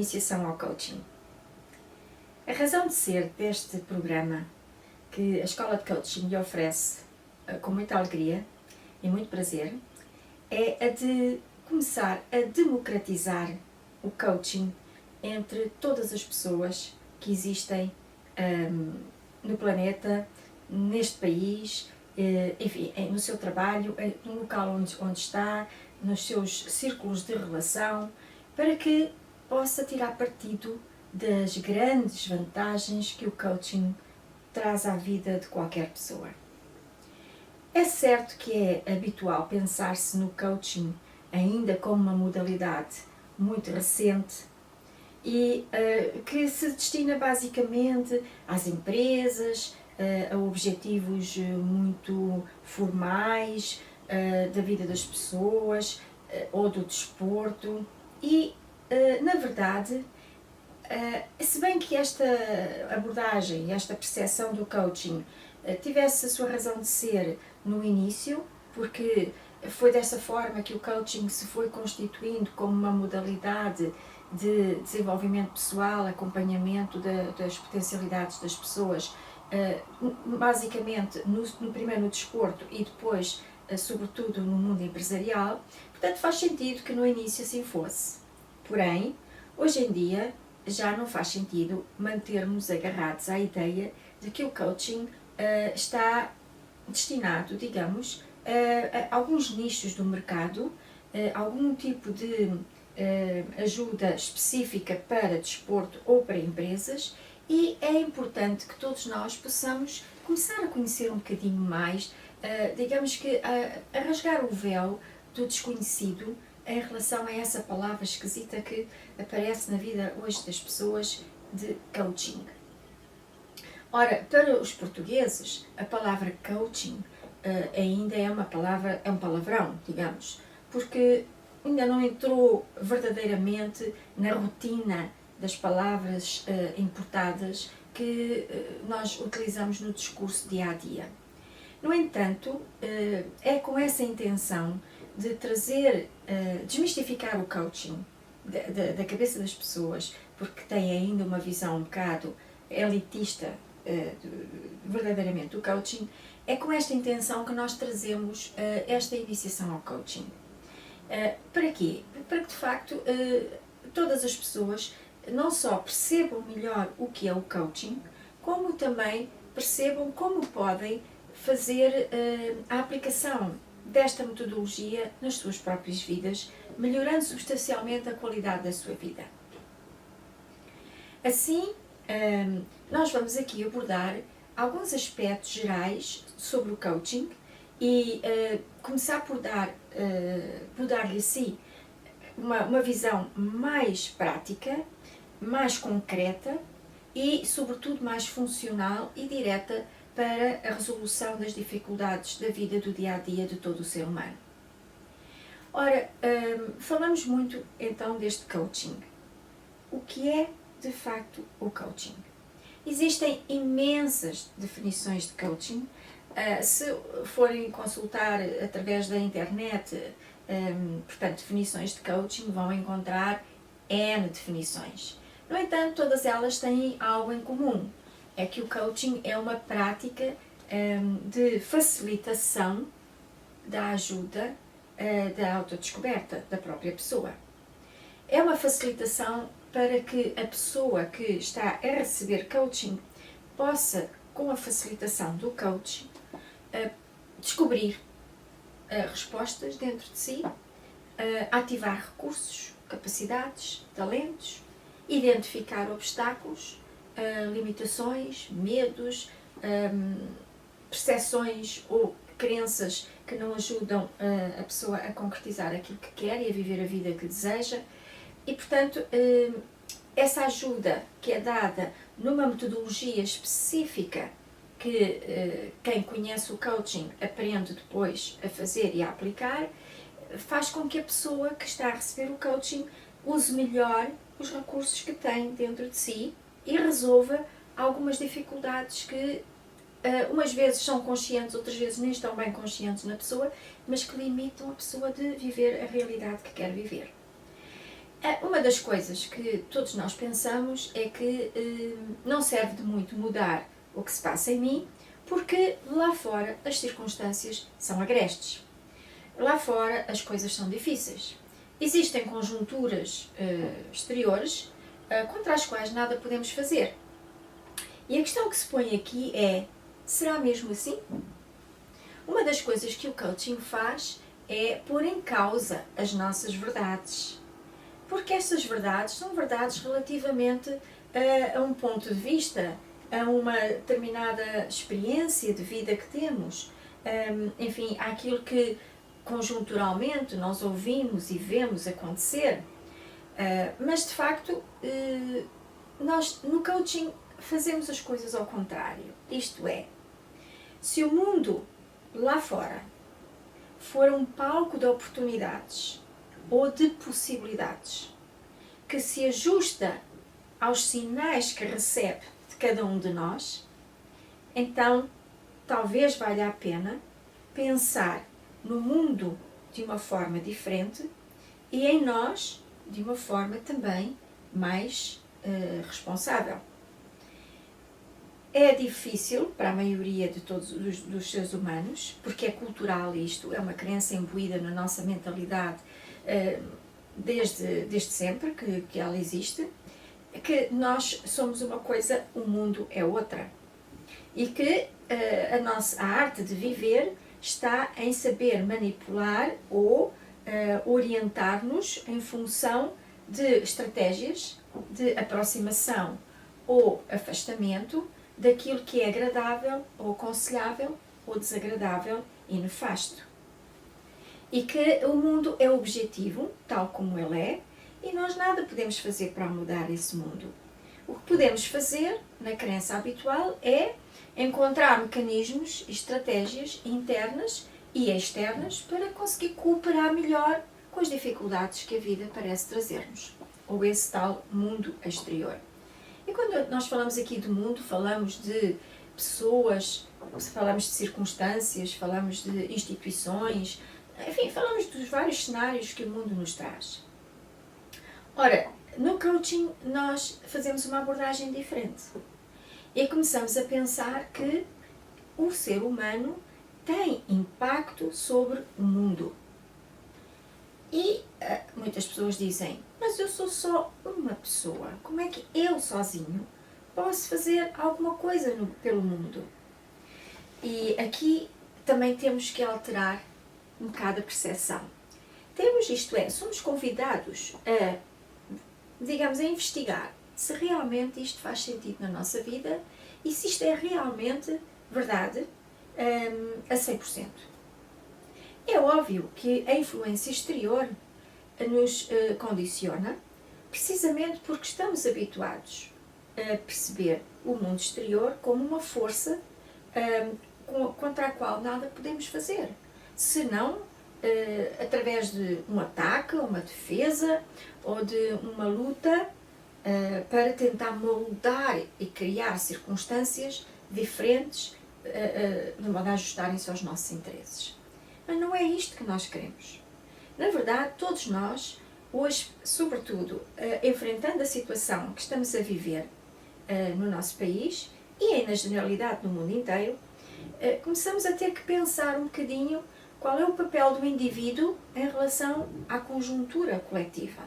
iniciação ao coaching. A razão de ser deste programa, que a Escola de Coaching lhe oferece com muita alegria e muito prazer, é a de começar a democratizar o coaching entre todas as pessoas que existem no planeta, neste país, enfim, no seu trabalho, no local onde está, nos seus círculos de relação, para que possa tirar partido das grandes vantagens que o coaching traz à vida de qualquer pessoa. É certo que é habitual pensar-se no coaching ainda como uma modalidade muito recente e que se destina basicamente às empresas, a objetivos muito formais da vida das pessoas ou do desporto e, na verdade, se bem que esta abordagem, esta percepção do coaching tivesse a sua razão de ser no início, porque foi dessa forma que o coaching se foi constituindo como uma modalidade de desenvolvimento pessoal, acompanhamento das potencialidades das pessoas, basicamente primeiro no desporto e depois, sobretudo, no mundo empresarial. Portanto, faz sentido que no início assim fosse. Porém, hoje em dia, já não faz sentido mantermos agarrados à ideia de que o coaching está destinado, digamos, a alguns nichos do mercado, algum tipo de ajuda específica para desporto ou para empresas, e é importante que todos nós possamos começar a conhecer um bocadinho mais, digamos que a rasgar o véu do desconhecido em relação a essa palavra esquisita que aparece na vida hoje das pessoas, de coaching. Ora, para os portugueses, a palavra coaching ainda é um palavrão, digamos, porque ainda não entrou verdadeiramente na rotina das palavras importadas que nós utilizamos no discurso dia a dia. No entanto, é com essa intenção de trazer, desmistificar o coaching da cabeça das pessoas, porque têm ainda uma visão um bocado elitista verdadeiramente do coaching, é com esta intenção que nós trazemos esta iniciação ao coaching. Para quê? Para que de facto todas as pessoas não só percebam melhor o que é o coaching, como também percebam como podem fazer a aplicação desta metodologia nas suas próprias vidas, melhorando substancialmente a qualidade da sua vida. Assim, nós vamos aqui abordar alguns aspectos gerais sobre o coaching e começar por dar-lhe assim uma visão mais prática, mais concreta e, sobretudo, mais funcional e direta para a resolução das dificuldades da vida do dia-a-dia de todo o ser humano. Ora, falamos muito então deste coaching. O que é, de facto, o coaching? Existem imensas definições de coaching. Se forem consultar através da internet, portanto, definições de coaching, vão encontrar N definições. No entanto, todas elas têm algo em comum. É que o coaching é uma prática de facilitação da ajuda, da autodescoberta da própria pessoa. É uma facilitação para que a pessoa que está a receber coaching possa, com a facilitação do coach, descobrir respostas dentro de si, ativar recursos, capacidades, talentos, identificar obstáculos, limitações, medos, percepções ou crenças que não ajudam a pessoa a concretizar aquilo que quer e a viver a vida que deseja. E, portanto, essa ajuda que é dada numa metodologia específica que quem conhece o coaching aprende depois a fazer e a aplicar, faz com que a pessoa que está a receber o coaching use melhor os recursos que tem dentro de si e resolva algumas dificuldades que umas vezes são conscientes, outras vezes nem estão bem conscientes na pessoa, mas que limitam a pessoa de viver a realidade que quer viver. Uma das coisas que todos nós pensamos é que não serve de muito mudar o que se passa em mim, porque lá fora as circunstâncias são agrestes. Lá fora as coisas são difíceis. Existem conjunturas exteriores contra as quais nada podemos fazer. E a questão que se põe aqui é: será mesmo assim? Uma das coisas que o coaching faz é pôr em causa as nossas verdades. Porque estas verdades são verdades relativamente a um ponto de vista, a uma determinada experiência de vida que temos, enfim, àquilo que conjunturalmente nós ouvimos e vemos acontecer. Mas de facto, nós no coaching fazemos as coisas ao contrário. Isto é, se o mundo lá fora for um palco de oportunidades ou de possibilidades que se ajusta aos sinais que recebe de cada um de nós, então talvez valha a pena pensar no mundo de uma forma diferente e em nós de uma forma também mais responsável. É difícil para a maioria de todos dos seres humanos, porque é cultural isto, é uma crença imbuída na nossa mentalidade desde sempre que ela existe, que nós somos uma coisa, o mundo é outra. E que a arte de viver está em saber manipular ou orientar-nos em função de estratégias de aproximação ou afastamento daquilo que é agradável ou aconselhável ou desagradável e nefasto. E que o mundo é objetivo, tal como ele é, e nós nada podemos fazer para mudar esse mundo. O que podemos fazer, na crença habitual, é encontrar mecanismos e estratégias internas e externas para conseguir cooperar melhor com as dificuldades que a vida parece trazer-nos, ou esse tal mundo exterior. E quando nós falamos aqui de mundo, falamos de pessoas, falamos de circunstâncias, falamos de instituições, enfim, falamos dos vários cenários que o mundo nos traz. Ora, no coaching nós fazemos uma abordagem diferente e começamos a pensar que o ser humano tem impacto sobre o mundo. E muitas pessoas dizem: mas eu sou só uma pessoa, como é que eu sozinho posso fazer alguma coisa pelo mundo? E aqui também temos que alterar um bocado a percepção. Somos convidados a, digamos, a investigar se realmente isto faz sentido na nossa vida e se isto é realmente verdade a 100%. É óbvio que a influência exterior nos condiciona, precisamente porque estamos habituados a perceber o mundo exterior como uma força contra a qual nada podemos fazer, senão através de um ataque, uma defesa ou de uma luta para tentar moldar e criar circunstâncias diferentes de modo a ajustarem-se aos nossos interesses. Mas não é isto que nós queremos. Na verdade, todos nós, hoje, sobretudo, enfrentando a situação que estamos a viver no nosso país e na generalidade no mundo inteiro, começamos a ter que pensar um bocadinho qual é o papel do indivíduo em relação à conjuntura coletiva.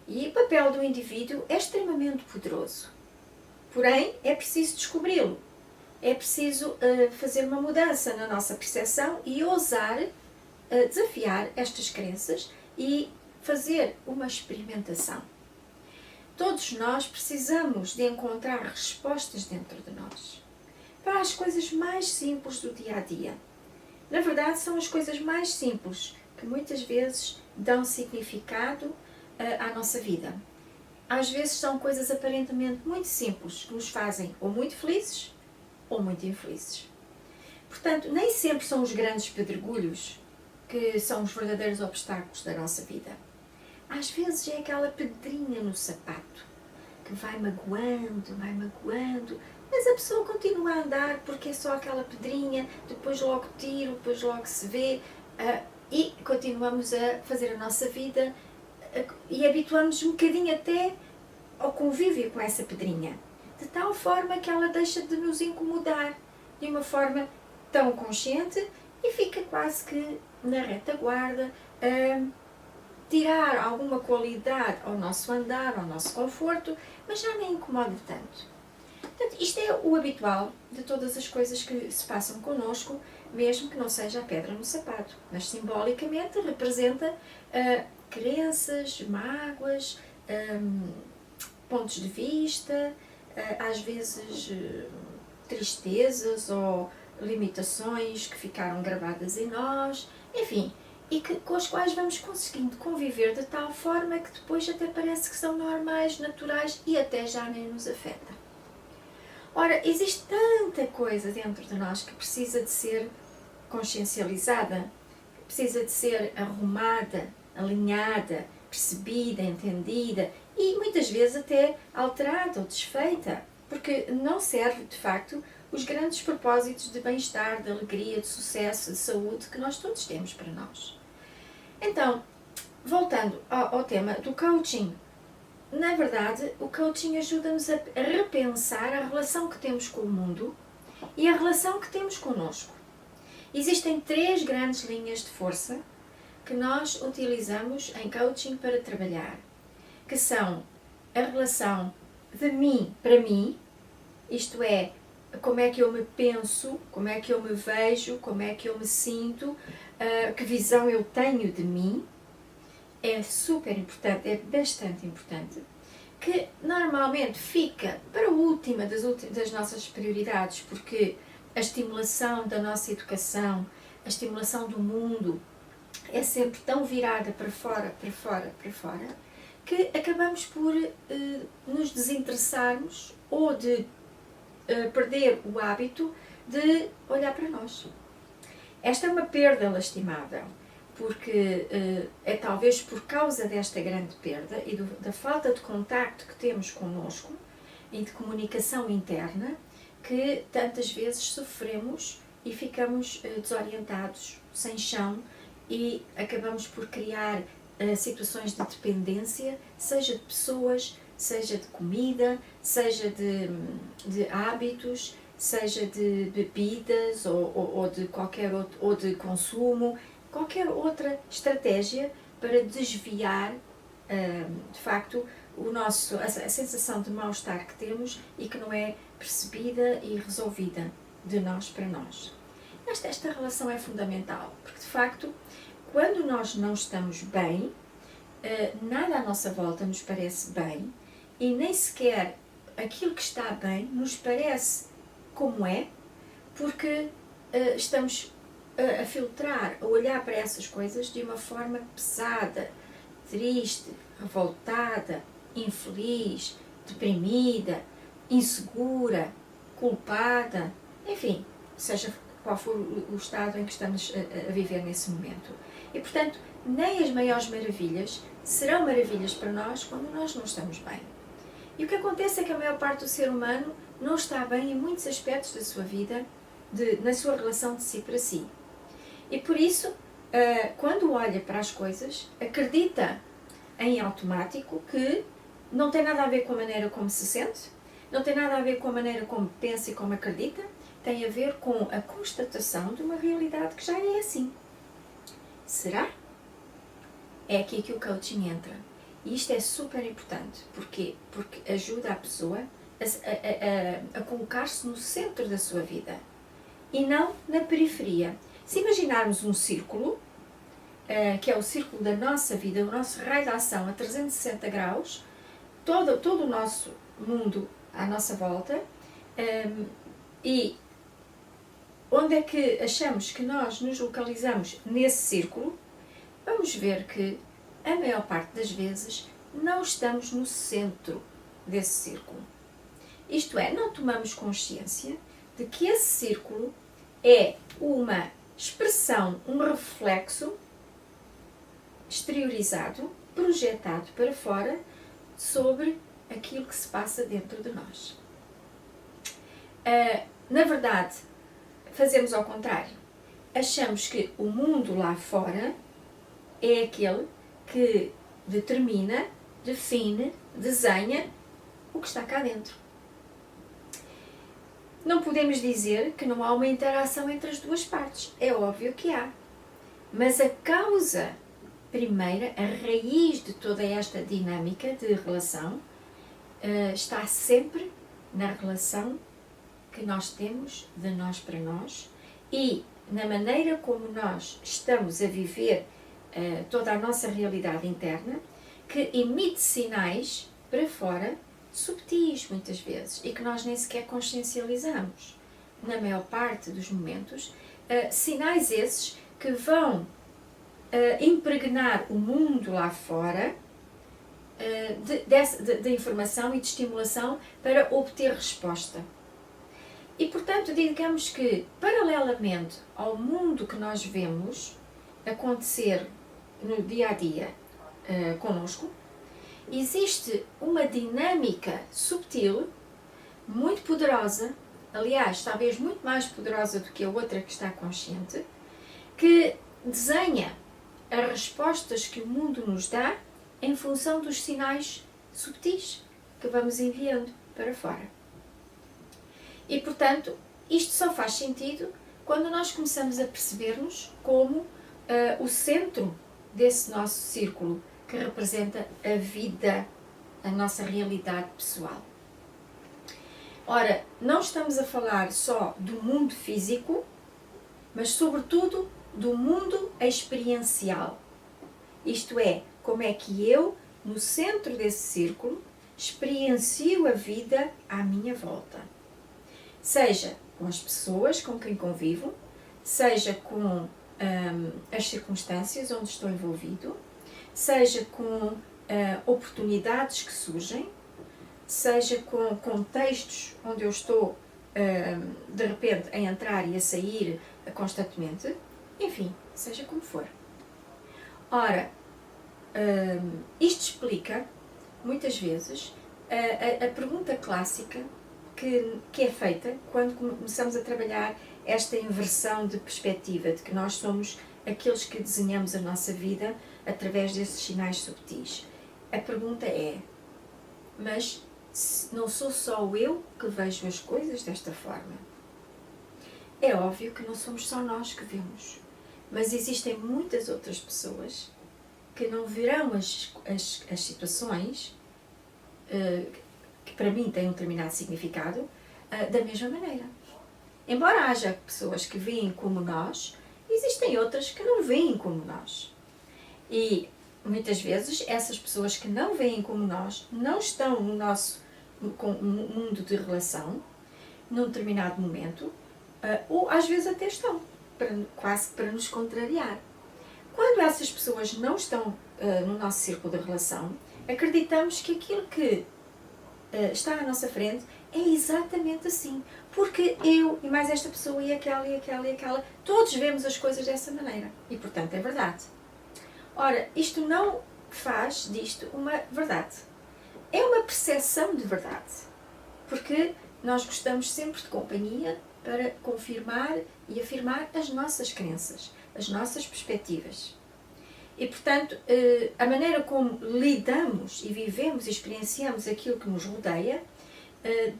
E o papel do indivíduo é extremamente poderoso. Porém, é preciso descobri-lo. É preciso fazer uma mudança na nossa percepção e ousar desafiar estas crenças e fazer uma experimentação. Todos nós precisamos de encontrar respostas dentro de nós para as coisas mais simples do dia a dia. Na verdade, são as coisas mais simples que muitas vezes dão significado à nossa vida. Às vezes são coisas aparentemente muito simples que nos fazem ou muito felizes ou muito infelizes. Portanto, nem sempre são os grandes pedregulhos que são os verdadeiros obstáculos da nossa vida. Às vezes é aquela pedrinha no sapato que vai magoando, mas a pessoa continua a andar porque é só aquela pedrinha, depois logo tiro, depois logo se vê e continuamos a fazer a nossa vida e habituamos um bocadinho até ao convívio com essa pedrinha, de tal forma que ela deixa de nos incomodar de uma forma tão consciente e fica quase que na retaguarda a tirar alguma qualidade ao nosso andar, ao nosso conforto, mas já nem incomoda tanto. Portanto, isto é o habitual de todas as coisas que se passam connosco, mesmo que não seja a pedra no sapato, mas simbolicamente representa crenças, mágoas, pontos de vista, às vezes tristezas ou limitações que ficaram gravadas em nós, enfim, e com as quais vamos conseguindo conviver de tal forma que depois até parece que são normais, naturais e até já nem nos afeta. Ora, existe tanta coisa dentro de nós que precisa de ser consciencializada, precisa de ser arrumada, alinhada, percebida, entendida e muitas vezes até alterada ou desfeita, porque não serve de facto os grandes propósitos de bem-estar, de alegria, de sucesso, de saúde que nós todos temos para nós. Então, voltando ao tema do coaching, na verdade, o coaching ajuda-nos a repensar a relação que temos com o mundo e a relação que temos connosco. Existem 3 grandes linhas de força que nós utilizamos em coaching para trabalhar, que são a relação de mim para mim, isto é, como é que eu me penso, como é que eu me vejo, como é que eu me sinto, que visão eu tenho de mim, é super importante, é bastante importante, que normalmente fica para a última das nossas prioridades, porque a estimulação da nossa educação, a estimulação do mundo é sempre tão virada para fora, para fora, para fora, que acabamos por nos desinteressarmos ou de perder o hábito de olhar para nós. Esta é uma perda lastimável, porque é talvez por causa desta grande perda e da falta de contacto que temos connosco e de comunicação interna que tantas vezes sofremos e ficamos desorientados, sem chão e acabamos por criar situações de dependência, seja de pessoas, seja de comida, seja de hábitos, seja de bebidas ou de qualquer outro, ou de consumo, qualquer outra estratégia para desviar de facto a sensação de mal-estar que temos e que não é percebida e resolvida de nós para nós. Esta relação é fundamental, porque de facto, quando nós não estamos bem, nada à nossa volta nos parece bem e nem sequer aquilo que está bem nos parece como é, porque estamos a filtrar, a olhar para essas coisas de uma forma pesada, triste, revoltada, infeliz, deprimida, insegura, culpada, enfim, seja qual for o estado em que estamos a viver nesse momento. E, portanto, nem as maiores maravilhas serão maravilhas para nós quando nós não estamos bem. E o que acontece é que a maior parte do ser humano não está bem em muitos aspectos da sua vida, na sua relação de si para si. E por isso, quando olha para as coisas, acredita em automático que não tem nada a ver com a maneira como se sente, não tem nada a ver com a maneira como pensa e como acredita, tem a ver com a constatação de uma realidade que já é assim. Será? É aqui que o coaching entra. E isto é super importante. Porquê? Porque ajuda a pessoa a colocar-se no centro da sua vida e não na periferia. Se imaginarmos um círculo, que é o círculo da nossa vida, o nosso raio de ação a 360 graus, todo o nosso mundo à nossa volta, e onde é que achamos que nós nos localizamos nesse círculo, vamos ver que a maior parte das vezes não estamos no centro desse círculo. Isto é, não tomamos consciência de que esse círculo é uma expressão, um reflexo exteriorizado, projetado para fora sobre aquilo que se passa dentro de nós. Na verdade, fazemos ao contrário. Achamos que o mundo lá fora é aquele que determina, define, desenha o que está cá dentro. Não podemos dizer que não há uma interação entre as duas partes. É óbvio que há. Mas a causa primeira, a raiz de toda esta dinâmica de relação, está sempre na relação que nós temos de nós para nós e na maneira como nós estamos a viver toda a nossa realidade interna, que emite sinais para fora, subtis muitas vezes, e que nós nem sequer consciencializamos, na maior parte dos momentos, sinais esses que vão impregnar o mundo lá fora de informação e de estimulação para obter resposta. E, portanto, digamos que, paralelamente ao mundo que nós vemos acontecer no dia a dia connosco, existe uma dinâmica subtil, muito poderosa, aliás, talvez muito mais poderosa do que a outra que está consciente, que desenha as respostas que o mundo nos dá em função dos sinais subtis que vamos enviando para fora. E, portanto, isto só faz sentido quando nós começamos a perceber-nos como o centro desse nosso círculo que representa a vida, a nossa realidade pessoal. Ora, não estamos a falar só do mundo físico, mas sobretudo do mundo experiencial. Isto é, como é que eu, no centro desse círculo, experiencio a vida à minha volta. Seja com as pessoas com quem convivo, seja com as circunstâncias onde estou envolvido, seja com oportunidades que surgem, seja com contextos onde eu estou de repente a entrar e a sair constantemente, enfim, seja como for. Ora, isto explica, muitas vezes, a pergunta clássica que é feita quando começamos a trabalhar esta inversão de perspectiva, de que nós somos aqueles que desenhamos a nossa vida através desses sinais subtis. A pergunta é, mas não sou só eu que vejo as coisas desta forma? É óbvio que não somos só nós que vemos, mas existem muitas outras pessoas que não verão as situações que para mim têm um determinado significado da mesma maneira. Embora haja pessoas que veem como nós, existem outras que não veem como nós. E muitas vezes essas pessoas que não veem como nós não estão no nosso mundo de relação num determinado momento, ou às vezes até estão, quase para nos contrariar. Quando essas pessoas não estão no nosso círculo de relação, acreditamos que aquilo que está à nossa frente é exatamente assim, porque eu e mais esta pessoa e aquela e aquela e aquela, todos vemos as coisas dessa maneira e portanto é verdade. Ora, isto não faz disto uma verdade, é uma percepção de verdade, porque nós gostamos sempre de companhia para confirmar e afirmar as nossas crenças, as nossas perspectivas. E, portanto, a maneira como lidamos e vivemos e experienciamos aquilo que nos rodeia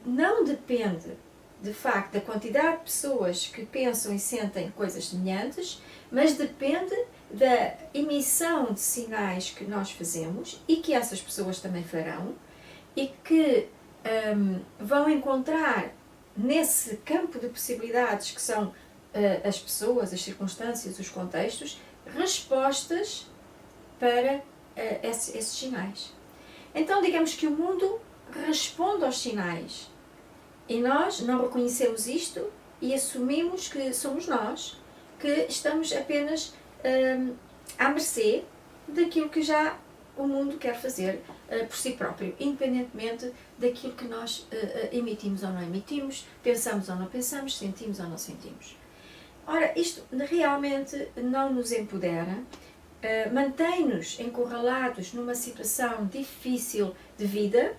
não depende, de facto, da quantidade de pessoas que pensam e sentem coisas semelhantes, mas depende da emissão de sinais que nós fazemos e que essas pessoas também farão e que vão encontrar nesse campo de possibilidades que são as pessoas, as circunstâncias, os contextos, respostas para esses sinais. Então, digamos que o mundo responde aos sinais e nós não reconhecemos isto e assumimos que somos nós que estamos apenas à mercê daquilo que já o mundo quer fazer por si próprio, independentemente daquilo que nós emitimos ou não emitimos, pensamos ou não pensamos, sentimos ou não sentimos. Ora, isto realmente não nos empodera, mantém-nos encurralados numa situação difícil de vida,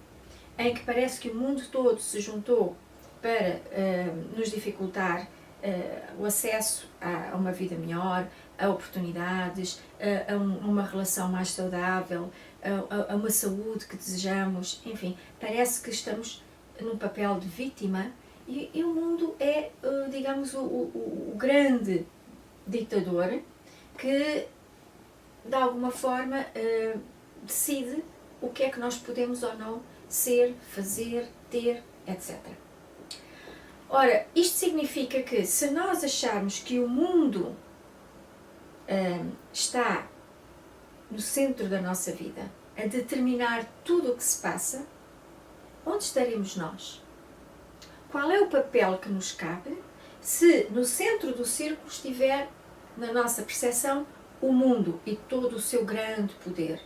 em que parece que o mundo todo se juntou para nos dificultar o acesso a uma vida melhor, a oportunidades, a uma relação mais saudável, a uma saúde que desejamos, enfim, parece que estamos num papel de vítima e o mundo é, digamos, o grande ditador que, de alguma forma, decide o que é que nós podemos ou não ser, fazer, ter, etc. Ora, isto significa que se nós acharmos que o mundo está no centro da nossa vida, a determinar tudo o que se passa, onde estaremos nós? Qual é o papel que nos cabe se no centro do círculo estiver, na nossa percepção, o mundo e todo o seu grande poder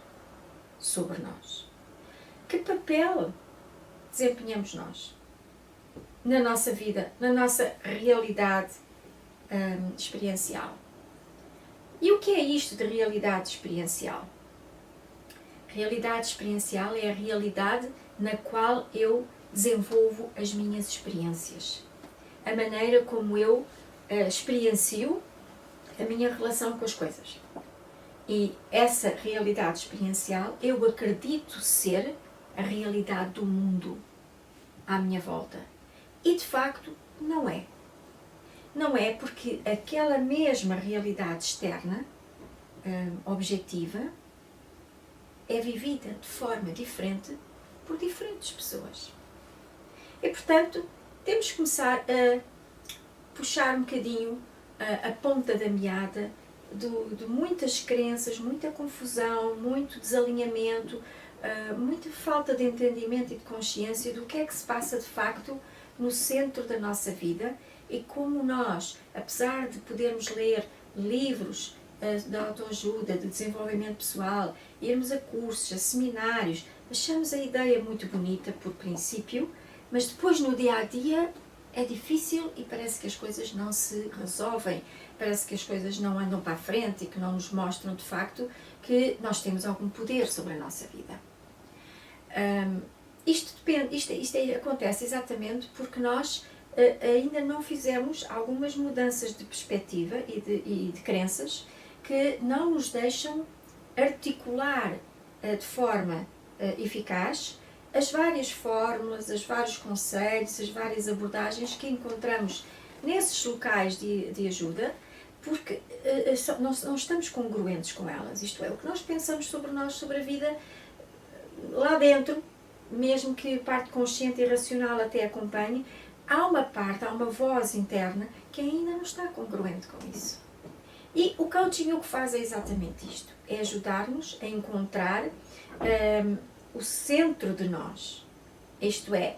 sobre nós? Que papel desempenhamos nós na nossa vida, na nossa realidade experiencial? E o que é isto de realidade experiencial? Realidade experiencial é a realidade na qual eu desenvolvo as minhas experiências. A maneira como eu experiencio a minha relação com as coisas. E essa realidade experiencial eu acredito ser a realidade do mundo à minha volta. E de facto não é. Não é porque aquela mesma realidade externa, objetiva, é vivida de forma diferente por diferentes pessoas. E portanto, temos que começar a puxar um bocadinho a ponta da meada de muitas crenças, muita confusão, muito desalinhamento, muita falta de entendimento e de consciência do que é que se passa de facto no centro da nossa vida e como nós, apesar de podermos ler livros de autoajuda, de desenvolvimento pessoal, irmos a cursos, a seminários, achamos a ideia muito bonita por princípio, mas depois no dia a dia é difícil e parece que as coisas não se resolvem, parece que as coisas não andam para a frente e que não nos mostram de facto que nós temos algum poder sobre a nossa vida. Isto acontece exatamente porque nós ainda não fizemos algumas mudanças de perspectiva e de crenças que não nos deixam articular de forma eficaz as várias fórmulas, os vários conselhos, as várias abordagens que encontramos nesses locais de ajuda, porque não estamos congruentes com elas. Isto é, o que nós pensamos sobre nós, sobre a vida, lá dentro, mesmo que a parte consciente e racional até acompanhe, há uma parte, há uma voz interna que ainda não está congruente com isso. E o coaching o que faz é exatamente isto, é ajudar-nos a encontrar o centro de nós, isto é,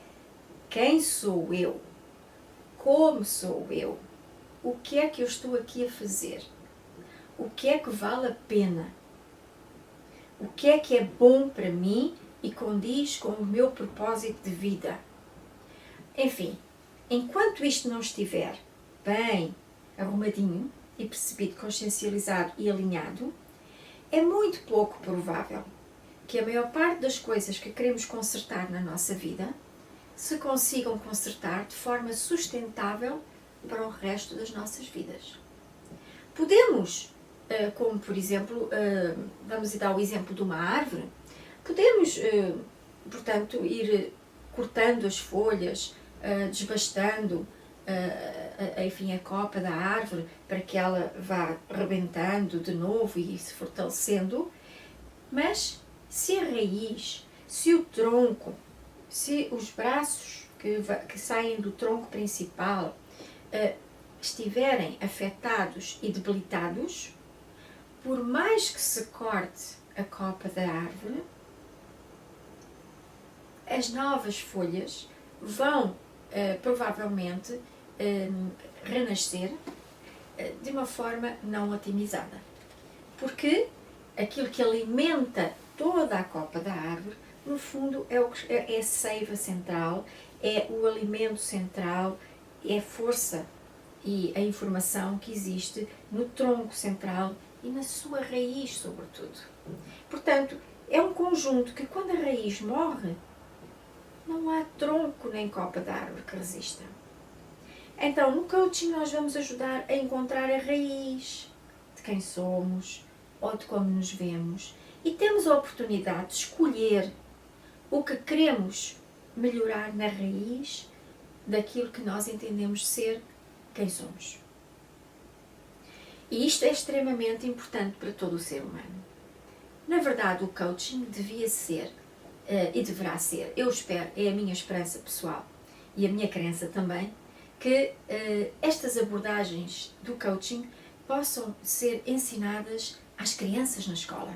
quem sou eu, como sou eu, o que é que eu estou aqui a fazer, o que é que vale a pena, o que é bom para mim e condiz com o meu propósito de vida. Enfim, enquanto isto não estiver bem arrumadinho e percebido, consciencializado e alinhado, é muito pouco provável que a maior parte das coisas que queremos consertar na nossa vida se consigam consertar de forma sustentável para o resto das nossas vidas. Podemos, como por exemplo, vamos dar o exemplo de uma árvore, podemos, portanto, ir cortando as folhas, desbastando enfim, a copa da árvore para que ela vá rebentando de novo e se fortalecendo, mas se a raiz, se o tronco, se os braços que saem do tronco principal estiverem afetados e debilitados, por mais que se corte a copa da árvore, as novas folhas vão provavelmente renascer de uma forma não otimizada. Porque aquilo que alimenta toda a copa da árvore, no fundo, é a seiva central, é o alimento central, é a força e a informação que existe no tronco central e na sua raiz, sobretudo. Portanto, é um conjunto que, quando a raiz morre, não há tronco nem copa de árvore que resista. Então, no coaching nós vamos ajudar a encontrar a raiz de quem somos ou de como nos vemos e temos a oportunidade de escolher o que queremos melhorar na raiz daquilo que nós entendemos ser quem somos. E isto é extremamente importante para todo o ser humano. Na verdade, o coaching devia ser e deverá ser, eu espero, é a minha esperança pessoal e a minha crença também, que estas abordagens do coaching possam ser ensinadas às crianças na escola.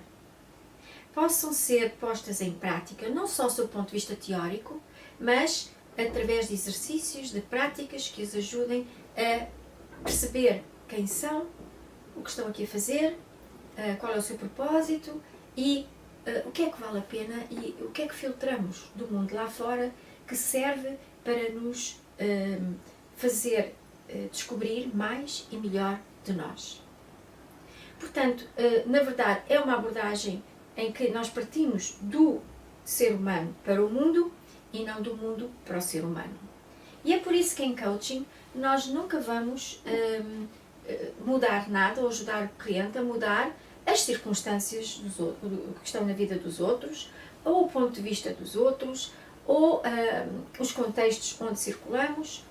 Possam ser postas em prática, não só sob o ponto de vista teórico, mas através de exercícios, de práticas que os ajudem a perceber quem são, o que estão aqui a fazer, qual é o seu propósito e o que é que vale a pena e o que é que filtramos do mundo lá fora que serve para nos fazer descobrir mais e melhor de nós. Portanto, na verdade, é uma abordagem em que nós partimos do ser humano para o mundo e não do mundo para o ser humano. E é por isso que em coaching nós nunca vamos mudar nada ou ajudar o cliente a mudar as circunstâncias que estão na vida dos outros, ou o ponto de vista dos outros, ou os contextos onde circulamos.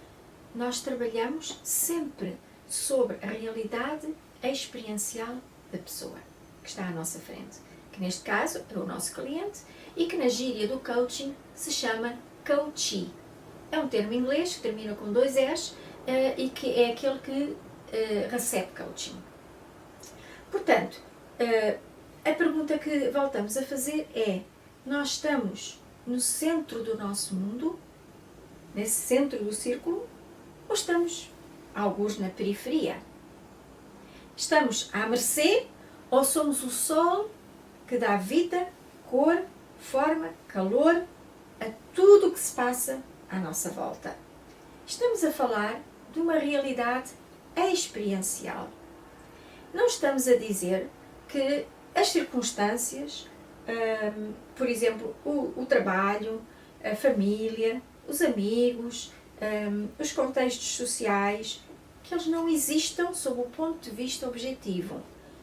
Nós trabalhamos sempre sobre a realidade experiencial da pessoa que está à nossa frente, que neste caso é o nosso cliente e que na gíria do coaching se chama coachee. É um termo inglês que termina com 2 S e que é aquele que recebe coaching. Portanto, a pergunta que voltamos a fazer é: nós estamos no centro do nosso mundo, nesse centro do círculo, ou estamos alguns na periferia? Estamos à mercê ou somos o sol que dá vida, cor, forma, calor a tudo o que se passa à nossa volta? Estamos a falar de uma realidade experiencial. Não estamos a dizer que as circunstâncias, por exemplo, o trabalho, a família, os amigos, os contextos sociais, que eles não existam sob o ponto de vista objetivo.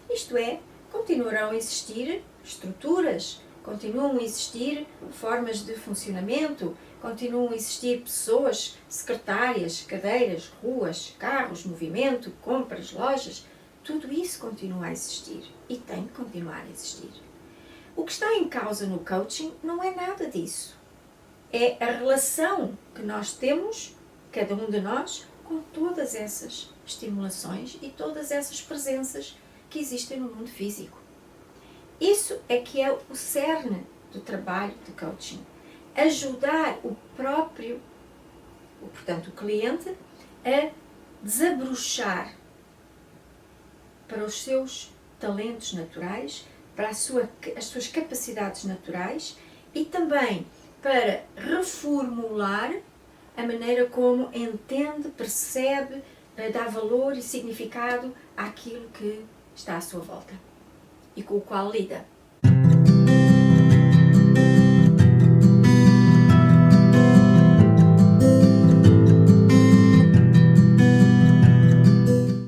Isto é, continuarão a existir estruturas, continuam a existir formas de funcionamento, continuam a existir pessoas, secretárias, cadeiras, ruas, carros, movimento, compras, lojas. Tudo isso continua a existir e tem que continuar a existir. O que está em causa no coaching não é nada disso. É a relação que nós temos, cada um de nós, com todas essas estimulações e todas essas presenças que existem no mundo físico. Isso é que é o cerne do trabalho de coaching. Ajudar portanto, o cliente a desabrochar para os seus talentos naturais, para as suas capacidades naturais e também para reformular a maneira como entende, percebe, dá valor e significado àquilo que está à sua volta e com o qual lida.